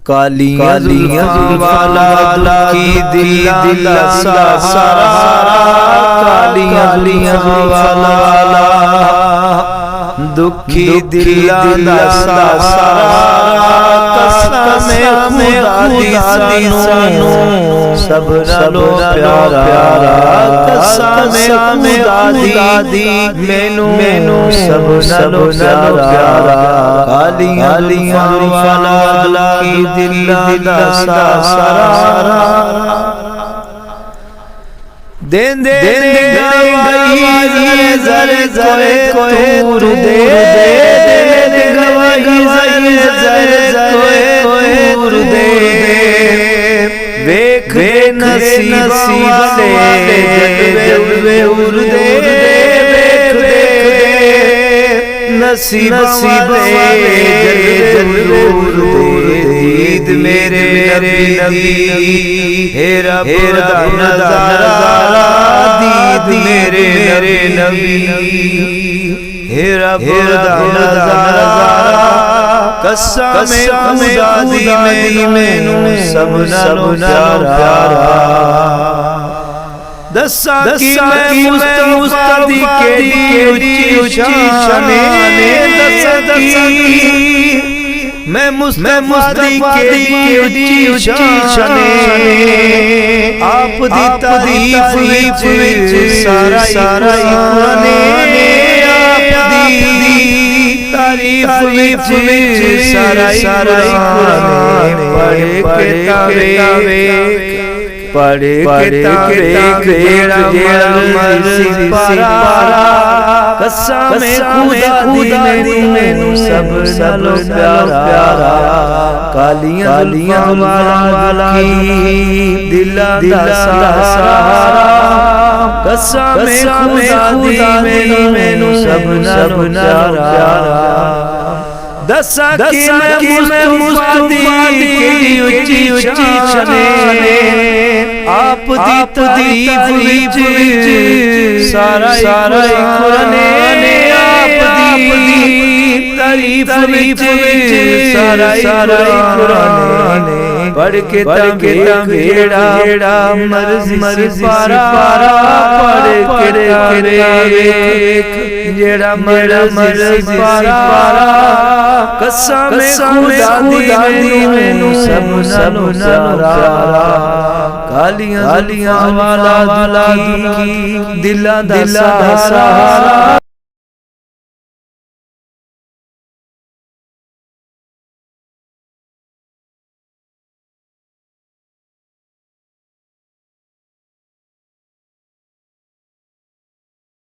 कालियां वाला की दिल सहारा, कालियां वाला दुखी दिल सहारा, कसम खुदा दी सानू सब नालों प्यारा, कसम खुदा दी मैनू सब नालों प्यारा, कालियां वाला की दिल सहारा। दें गवाही जरे कोई तूर दे, गवाही जरे कोई तूर दे, वेख नसीब वाले जलवे उर दे, नसीब वाले जलवे उर दे, दीद मेरे नबी हे रब दा नज़ारा, दीद मेरे नबी हे रब दा नज़ारा, कसम खुदा दी मैनू सब नालों प्यारा। दसा कि मैं मुस्तफी केड़ी ऊंची शान, दसा कि मैं मुस्तफी केड़ी ऊंची शान, आप दी तारीफ विच सारा कुरान, आप दी तारीफ विच सारा कुरान, पढ़े के कसम खुदा दी मैनू सब नालों प्यारा, कालियां वाला की दिल सहारा, कसम खुदा दी मैनू सब नालों प्यारा। दसा कि मैं मुस्तफी की ऊंची शान, आप दी तारीफ विच सारा कुरान, आप दी तारीफ विच सारा कुरान, पढ़ के तावेड़ा मर्जी पारा, पढ़ के जेड़ा मर्जी पारा, कसम खुदा दी मैनू सब नालों प्यारा, कालियां वाला की दिल दा सहारा।